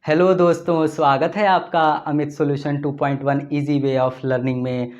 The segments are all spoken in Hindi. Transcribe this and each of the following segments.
हेलो दोस्तों, स्वागत है आपका Amit solution 2.1 easy way of learning में।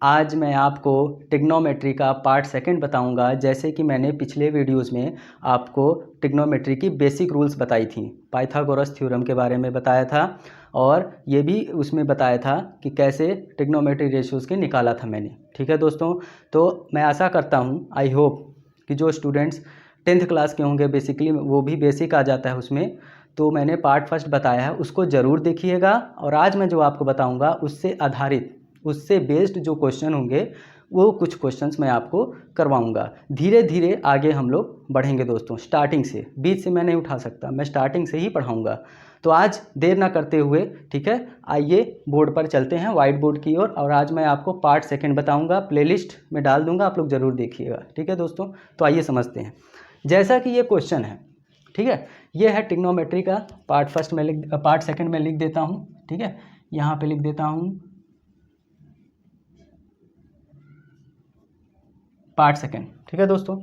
आज मैं आपको ट्रिग्नोमेट्री का पार्ट सेकंड बताऊंगा। जैसे कि मैंने पिछले वीडियोस में आपको ट्रिग्नोमेट्री की बेसिक रूल्स बताई थी, पाइथागोरस थ्योरम के बारे में बताया था और ये भी उसमें बताया था कि कैसे ट्रिग्नोमेट्री रेशियोज़ के निकाला था मैंने। ठीक है दोस्तों, तो मैं आशा करता हूँ, आई होप कि जो स्टूडेंट्स 10th क्लास के होंगे बेसिकली वो भी बेसिक आ जाता है उसमें, तो मैंने पार्ट फर्स्ट बताया है उसको ज़रूर देखिएगा। और आज मैं जो आपको बताऊंगा उससे आधारित, उससे बेस्ड जो क्वेश्चन होंगे वो कुछ क्वेश्चंस मैं आपको करवाऊंगा। धीरे धीरे आगे हम लोग बढ़ेंगे दोस्तों, स्टार्टिंग से, बीच से मैं नहीं उठा सकता, मैं स्टार्टिंग से ही पढ़ाऊंगा। तो आज देर ना करते हुए, ठीक है, आइए बोर्ड पर चलते हैं, वाइट बोर्ड की ओर। और आज मैं आपको पार्ट सेकंड बताऊंगा, प्लेलिस्ट में डाल दूंगा, आप लोग ज़रूर देखिएगा। ठीक है दोस्तों, तो आइए समझते हैं। जैसा कि ये क्वेश्चन है, ठीक है, ये है ट्रिग्नोमेट्री का पार्ट फर्स्ट में पार्ट सेकंड में लिख देता हूँ। ठीक है, यहाँ पे लिख देता हूँ पार्ट सेकंड। ठीक है दोस्तों,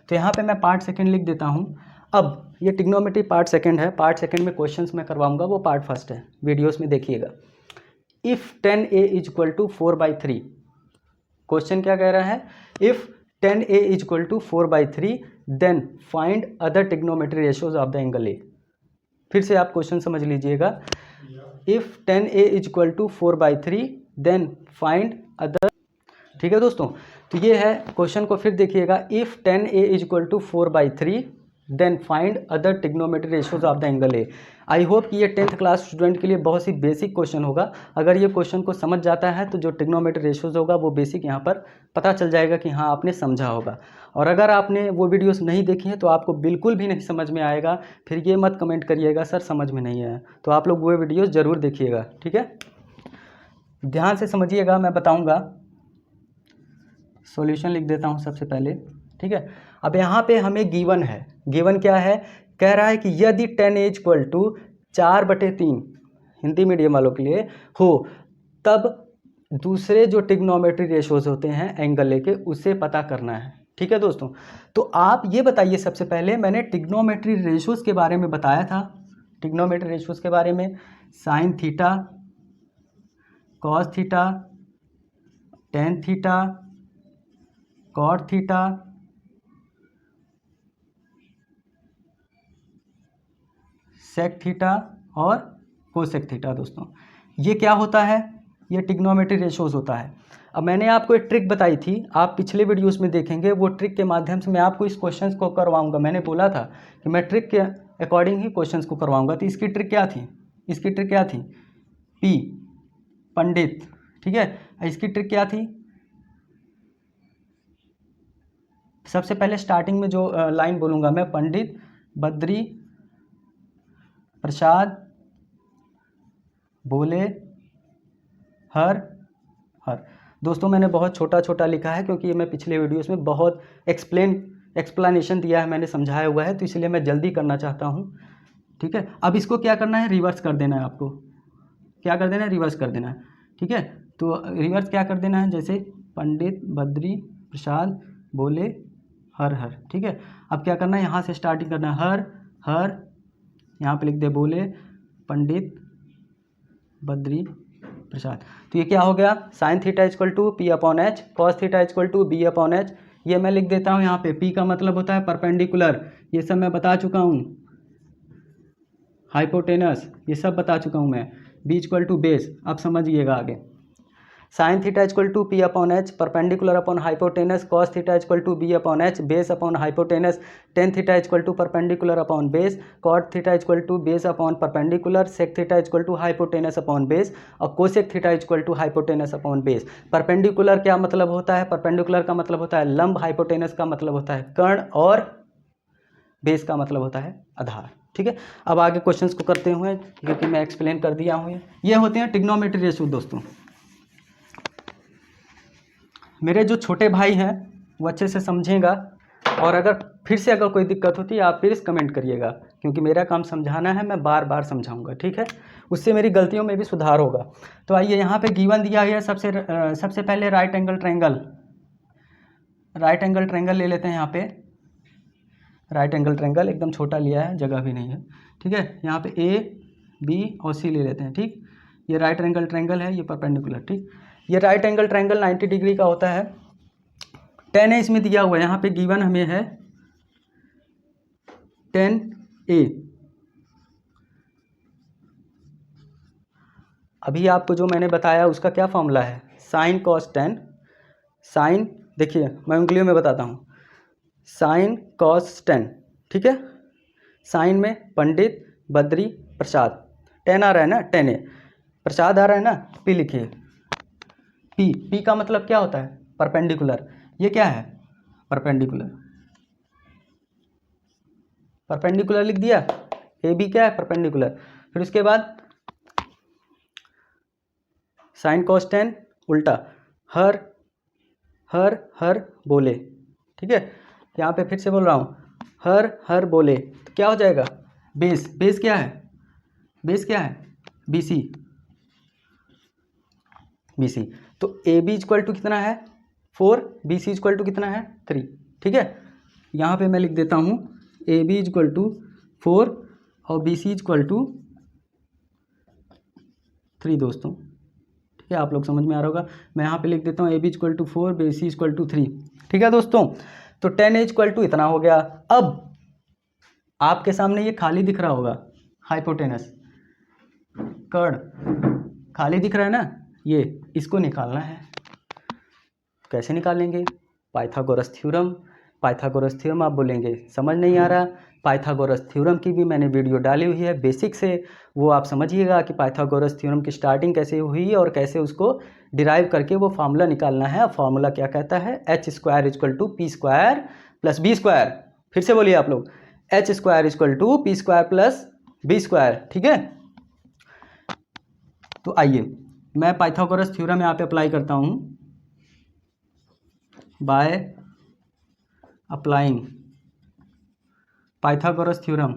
तो यहाँ पे मैं पार्ट सेकंड लिख देता हूँ। अब ये ट्रिग्नोमेट्री पार्ट सेकंड है, पार्ट सेकंड में क्वेश्चंस मैं करवाऊंगा वो पार्ट फर्स्ट है, वीडियोस में देखिएगा। If 10a is equal to 4/3, question क्या कह रहा है, if 10a is equal to 4/3 then find other trigonometry ratios of the angle A. फिर से आप क्वेश्चन समझ लीजिएगा। If 10a is equal to 4/3 then find other. ठीक है दोस्तों, तो ये है क्वेश्चन को फिर देखिएगा। If 10a is equal to 4/3 then find other trigonometry ratios of the angle A. I hope कि ये 10th क्लास स्टूडेंट के लिए बहुत ही बेसिक क्वेश्चन होगा। अगर ये क्वेश्चन को समझ जाता है तो जो ट्रिग्नोमेट्री रेशियोज होगा वो बेसिक यहाँ पर पता चल जाएगा कि हाँ आपने समझा होगा। और अगर आपने वो वीडियोस नहीं देखी है तो आपको बिल्कुल भी नहीं समझ में आएगा, फिर ये मत कमेंट करिएगा सर समझ में नहीं आया। तो आप लोग वो वीडियोस ज़रूर देखिएगा। ठीक है, ध्यान से समझिएगा, मैं बताऊँगा। सॉल्यूशन लिख देता हूँ सबसे पहले। ठीक है, अब यहाँ पे हमें गिवन है, गिवन क्या है, कह रहा है कि यदि 10a equal to 4/3 Hindi medium वालों के लिए हो तब दूसरे जो ट्रिग्नोमेट्री रेशियोज होते हैं एंगल ए के उसे पता करना है। ठीक है दोस्तों, तो आप ये बताइए, सबसे पहले मैंने ट्रिग्नोमेट्री रेशियोज के बारे में बताया था, ट्रिग्नोमेट्री रेशियोज के बारे में, sine theta, cos theta, tan theta, cot theta, sec theta और कोसेक थीटा। दोस्तों ये क्या होता है, ये ट्रिग्नोमेट्री रेशियोज होता है। अब मैंने आपको एक ट्रिक बताई थी, आप पिछले वीडियोस में देखेंगे, वो ट्रिक के माध्यम से मैं आपको इस क्वेश्चंस को करवाऊंगा। मैंने बोला था कि मैं ट्रिक के अकॉर्डिंग ही क्वेश्चंस को करवाऊंगा। तो इसकी ट्रिक क्या थी, इसकी ट्रिक क्या थी, पी पंडित। ठीक है, इसकी ट्रिक क्या थी, सबसे पहले स्टार्टिंग में जो लाइन बोलूँगा मैं, पंडित बद्री प्रसाद बोले हर हर। दोस्तों मैंने बहुत छोटा छोटा लिखा है क्योंकि ये मैं पिछले वीडियोस में बहुत एक्सप्लेनेशन दिया है, मैंने समझाया हुआ है, तो इसलिए मैं जल्दी करना चाहता हूँ। ठीक है, अब इसको क्या करना है, रिवर्स कर देना है आपको। क्या कर देना है, रिवर्स कर देना है। ठीक है, तो रिवर्स क्या कर देना है, जैसे पंडित बद्री प्रसाद बोले हर हर। ठीक है, अब क्या करना है, यहाँ से स्टार्टिंग करना है, हर हर, यहाँ पे लिख दे बोले पंडित बद्री प्रसाद। तो ये क्या हो गया, sine theta equal to P/H, cos theta equal to B/H। ये मैं लिख देता हूँ यहाँ पे, P का मतलब होता है परपेंडिकुलर, ये सब मैं बता चुका हूँ, हाइपोटेनस ये सब बता चुका हूँ मैं, B इक्वल टू बेस। अब समझिएगा आगे, sine theta equal to P/H perpendicular upon hypotenuse, cos theta equal to B/H base upon hypotenuse, tan theta equal to perpendicular upon base, cot theta equal to base upon perpendicular, sec theta equal to hypotenuse upon base और cosec theta equal to hypotenuse upon base. Perpendicular क्या मतलब होता है, परपेंडिकुलर का मतलब होता है लंब, हाइपोटेनस का मतलब होता है कर्ण और बेस का मतलब होता है आधार। ठीक है, अब आगे क्वेश्चंस को करते हुए, क्योंकि मैं एक्सप्लेन कर दिया हूँ, ये होते हैं ट्रिग्नोमेट्री रेशियो। दोस्तों मेरे जो छोटे भाई हैं वो अच्छे से समझेगा, और अगर फिर से अगर कोई दिक्कत होती है आप प्लीज़ कमेंट करिएगा, क्योंकि मेरा काम समझाना है, मैं बार बार समझाऊंगा। ठीक है, उससे मेरी गलतियों में भी सुधार होगा। तो आइए, यहाँ पे गिवन दिया गया सबसे पहले राइट एंगल ट्रायंगल ले लेते हैं। यहाँ पे राइट एंगल ट्रायंगल एकदम छोटा लिया है, जगह भी नहीं है। ठीक है, यहाँ पे ए बी और सी ले लेते हैं, ठीक। ये राइट एंगल ट्रायंगल है, ये परपेंडिकुलर, ठीक। ये राइट एंगल ट्रायंगल 90 डिग्री का होता है। 10 ए इसमें दिया हुआ है, यहाँ पे गिवन हमें है 10 ए। अभी आपको जो मैंने बताया उसका क्या फॉर्मूला है, साइन कॉस 10, साइन, देखिए मैं उंगलियों में बताता हूँ, साइन कॉस 10, ठीक है। साइन में पंडित, बद्री, प्रसाद, 10 आ रहा है ना, 10 ए, प्रसाद आ रहा है ना, पी लिखिए। पी, पी का मतलब क्या होता है, परपेंडिकुलर। ये क्या है, परपेंडिकुलर, परपेंडिकुलर लिख दिया। ए बी क्या है, परपेंडिकुलर। फिर उसके बाद साइन कॉस 10 उल्टा, हर हर हर बोले, ठीक है। यहाँ पे फिर से बोल रहा हूँ, हर हर बोले, तो क्या हो जाएगा, बेस, बेस क्या है, बेस क्या है, बी सी, बी सी। तो ए बी इक्वल टू कितना है 4, बी सी इक्वल टू कितना है 3, ठीक है। यहाँ पे मैं लिख देता हूँ ए बी इक्वल टू 4 और बी सी इक्वल टू 3 दोस्तों, ठीक है। आप लोग समझ में आ रहा होगा। मैं यहाँ पे लिख देता हूँ A B equal to 4, B C equal to 3, ठीक है दोस्तों। तो 10 ए इक्वल टू इतना हो गया। अब आपके सामने ये खाली दिख रहा होगा, हाइपोटेनस कर्ण खाली दिख रहा है ना, ये इसको निकालना है। कैसे निकालेंगे, पाइथागोरस थ्योरम। पाइथागोरस थ्योरम आप बोलेंगे समझ नहीं आ रहा, पाइथागोरस थ्योरम की भी मैंने वीडियो डाली हुई है बेसिक से, वो आप समझिएगा कि पाइथागोरस थ्योरम की स्टार्टिंग कैसे हुई और कैसे उसको डिराइव करके वो फार्मूला निकालना है। अब फार्मूला क्या कहता है, H square equal to P square plus B square. फिर से बोलिए आप लोग, H square equal to P square plus B square, ठीक है। तो आइए मैं पाइथागोरस थ्योरम यहाँ पे अप्लाई करता हूँ, बाय अप्लाइंग पाइथागोरस थ्योरम।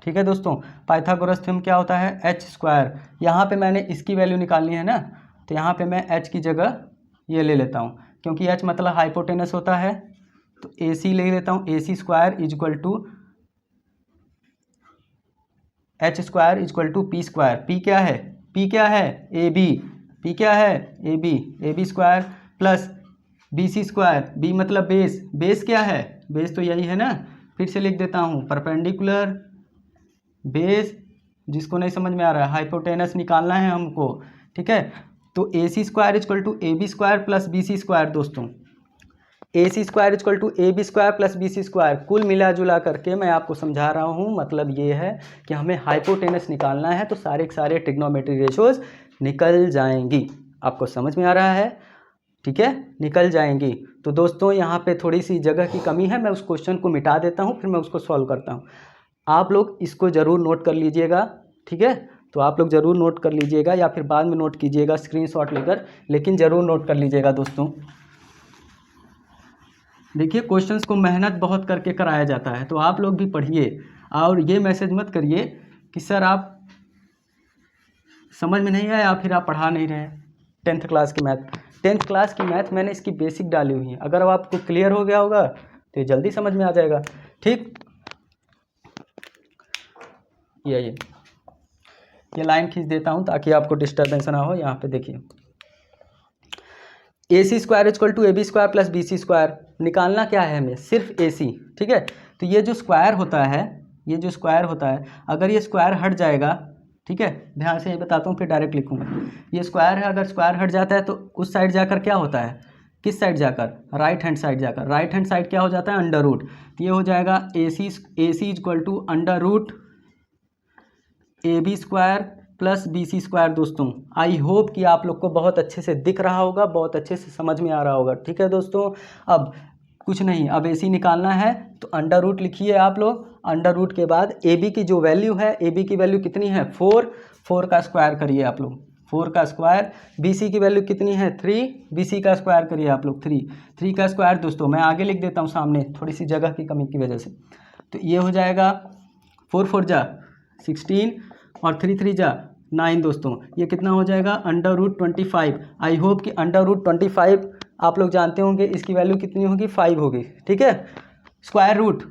ठीक है दोस्तों, पाइथागोरस थ्योरम क्या होता है, एच स्क्वायर। यहाँ पे मैंने इसकी वैल्यू निकालनी है ना, तो यहाँ पे मैं एच की जगह ये ले लेता हूँ, क्योंकि एच मतलब हाइपोटेनस होता है। तो ए सी ले लेता हूँ, A C square is equal to H square is equal to P square. P क्या है, पी क्या है, ए बी, पी क्या है, A B square plus B C square, B मतलब बेस, बेस क्या है, बेस तो यही है ना। फिर से लिख देता हूँ परपेंडिकुलर बेस, जिसको नहीं समझ में आ रहा है हाइपोटेनस निकालना है हमको, ठीक है। तो A C square equal to A B square plus B C square दोस्तों, A C square equal to A B square plus B C square. कुल मिला जुला करके मैं आपको समझा रहा हूँ, मतलब ये है कि हमें हाइपोटेनस निकालना है, तो सारे के सारे ट्रिग्नोमेट्री रेशोज निकल जाएंगी। आपको समझ में आ रहा है, ठीक है, निकल जाएंगी। तो दोस्तों यहाँ पे थोड़ी सी जगह की कमी है, मैं उस क्वेश्चन को मिटा देता हूँ, फिर मैं उसको सॉल्व करता हूँ। आप लोग इसको ज़रूर नोट कर लीजिएगा, ठीक है। तो आप लोग ज़रूर नोट कर लीजिएगा या फिर बाद में नोट कीजिएगा स्क्रीनशॉट लेकर, लेकिन ज़रूर नोट कर लीजिएगा दोस्तों। देखिए क्वेश्चंस को मेहनत बहुत करके कराया जाता है, तो आप लोग भी पढ़िए और ये मैसेज मत करिए कि सर आप समझ में नहीं आया या फिर आप पढ़ा नहीं रहे। 10th क्लास की मैथ, 10th क्लास की मैथ मैंने इसकी बेसिक डाली हुई है, अगर अब आपको क्लियर हो गया होगा तो ये जल्दी समझ में आ जाएगा, ठीक। ये लाइन खींच देता हूँ ताकि आपको डिस्टर्बेंस ना हो। यहाँ पे देखिए A C square equal to A B square plus B C square निकालना क्या है हमें, सिर्फ ए सी, ठीक है। तो ये जो स्क्वायर होता है, ये जो स्क्वायर होता है, अगर ये स्क्वायर हट जाएगा, ठीक है, ध्यान से ये बताता हूँ फिर डायरेक्ट लिखूँगा। ये स्क्वायर है, अगर स्क्वायर हट जाता है तो उस साइड जाकर क्या होता है, किस साइड जाकर, राइट हैंड साइड जाकर, राइट हैंड साइड क्या हो जाता है, अंडर रूट। तो ये हो जाएगा A C equal to under root A B square plus B C square. दोस्तों आई होप कि आप लोग को बहुत अच्छे से दिख रहा होगा, बहुत अच्छे से समझ में आ रहा होगा, ठीक है दोस्तों। अब कुछ नहीं, अब ए सी निकालना है तो अंडर रूट लिखिए आप लोग, अंडर रूट के बाद ए बी की जो वैल्यू है, ए बी की वैल्यू कितनी है 4, 4 का स्क्वायर करिए आप लोग, 4 का स्क्वायर। बी सी की वैल्यू कितनी है 3, बी सी का स्क्वायर करिए आप लोग 3, 3 का स्क्वायर। दोस्तों मैं आगे लिख देता हूँ सामने, थोड़ी सी जगह की कमी की वजह से। तो ये हो जाएगा 4 4 जा 16 और 3 3 जा 9 दोस्तों, ये कितना हो जाएगा अंडर रूट 25। आई होप कि अंडर रूट 25 आप लोग जानते होंगे इसकी वैल्यू कितनी होगी, 5 होगी। ठीक है, स्क्वायर रूट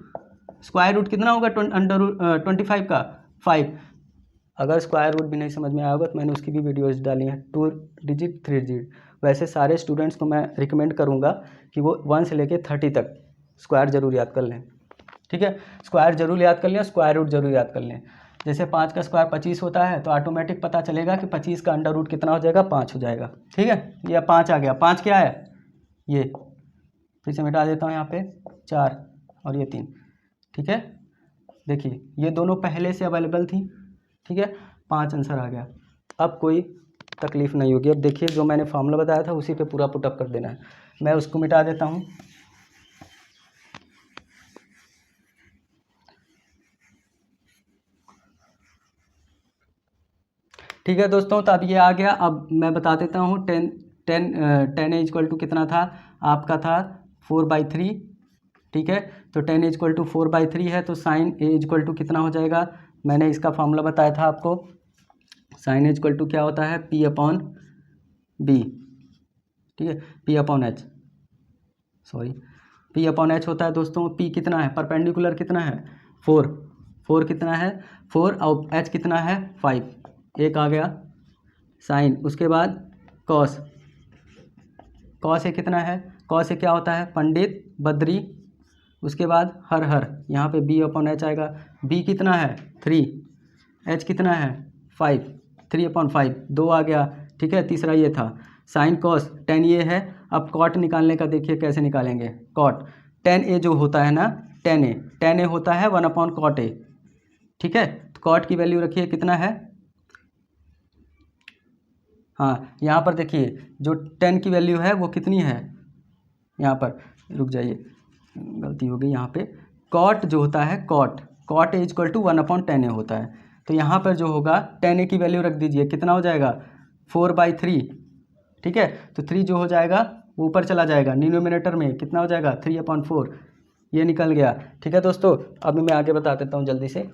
कितना होगा अंडर 25 का 5। अगर स्क्वायर रूट भी नहीं समझ में आया होगा तो मैंने उसकी भी वीडियोज़ डाली हैं, 2 डिजिट 3 डिजिट। वैसे सारे स्टूडेंट्स को मैं रिकमेंड करूँगा कि वो 1 से लेके 30 तक स्क्वायर जरूर याद कर लें। ठीक है, स्क्वायर जरूर याद कर लें, स्क्वायर रूट जरूर याद कर लें। जैसे 5 का स्क्वायर 25 होता है तो ऑटोमेटिक पता चलेगा कि 25 का अंडर रूट कितना हो जाएगा, 5 हो जाएगा। ठीक है, ये 5 आ गया। 5 क्या है, ये फिर से मिटा देता हूँ, यहाँ पे 4 और ये 3। ठीक है, देखिए ये दोनों पहले से अवेलेबल थी। ठीक है, 5 आंसर आ गया। अब कोई तकलीफ नहीं होगी। अब देखिए जो मैंने फॉर्मूला बताया था उसी पे पूरा पुटअप कर देना है। मैं उसको मिटा देता हूँ। ठीक है दोस्तों, तो अब ये आ गया। अब मैं बता देता हूँ 10 ए इक्वल टू कितना था, आपका था 4/3। ठीक है, तो 10 इक्वल टू 4/3 है, तो साइन ए इक्वल टू कितना हो जाएगा, मैंने इसका फॉर्मूला बताया था आपको। साइन ए इक्वल टू क्या होता है, P/B। ठीक है, P/H, सॉरी P/H होता है दोस्तों। P कितना है, परपेंडिकुलर कितना है, 4 कितना है 4, और H कितना है 5। एक आ गया साइन, उसके बाद कॉस ए कितना है, कॉस ए क्या होता है, पंडित बद्री। उसके बाद हर यहाँ पे B/H आएगा। B कितना है 3, H कितना है 5, 3/5, 2 आ गया। ठीक है, तीसरा ये था साइन कॉस 10 ये है। अब कॉट निकालने का देखिए कैसे निकालेंगे। कॉट 10A जो होता है ना, 10A होता है 1/cot A। ठीक है, तो कॉट की वैल्यू रखिए कितना है, हाँ यहाँ पर देखिए जो 10 की वैल्यू है वो कितनी है, यहाँ पर रुक जाइए, गलती हो गई यहाँ पे। कॉट जो होता है cot A equal to 1/10A होता है। तो यहाँ पर जो होगा 10A की वैल्यू रख दीजिए, कितना हो जाएगा 4/3। ठीक है, तो 3 जो हो जाएगा वो ऊपर चला जाएगा, डिनोमिनेटर में कितना हो जाएगा 3/4, ये निकल गया। ठीक है दोस्तों, अभी मैं आगे बता देता हूँ जल्दी से।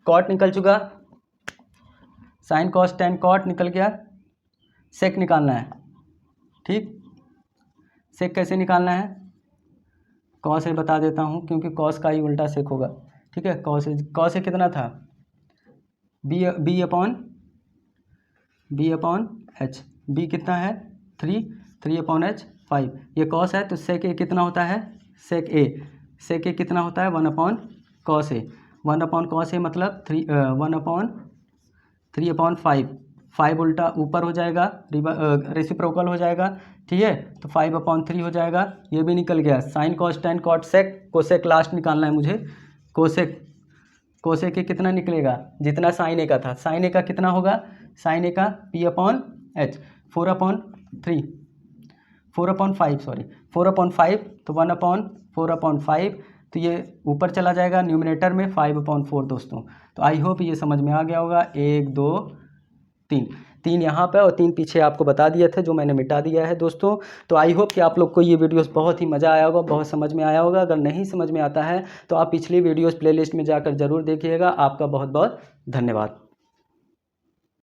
कॉट निकल चुका, साइन कॉस 10 कॉट निकल गया। सेक निकालना है। ठीक, सेक कैसे निकालना है, कॉस ए बता देता हूँ क्योंकि कॉस का ही उल्टा सेक होगा। ठीक है, कॉस ए कितना था, B/H। B कितना है 3/H 5। ये कॉस है तो सेक ए कितना होता है, सेक ए कितना होता है 1/cos A। 1/cos A मतलब 3/5। 5 उल्टा ऊपर हो जाएगा, रेसिप्रोकल हो जाएगा। ठीक है, तो 5/3 हो जाएगा, ये भी निकल गया। Sine cos 10 cot sec, cosec last निकालना है मुझे। कोसेक के कितना निकलेगा, जितना साइन ए का था। साइन ए का कितना होगा, साइन ए का P/H 4/5 तो 1/4/5, तो ये ऊपर चला जाएगा न्यूमिनेटर में 5/4 दोस्तों। तो आई होप ये समझ में आ गया होगा। 1 2 3 यहाँ पे और 3 पीछे आपको बता दिए थे जो मैंने मिटा दिया है दोस्तों। तो आई होप कि आप लोग को ये वीडियोस बहुत ही मज़ा आया होगा, बहुत समझ में आया होगा। अगर नहीं समझ में आता है तो आप पिछली वीडियोस प्लेलिस्ट में जाकर ज़रूर देखिएगा। आपका बहुत बहुत धन्यवाद।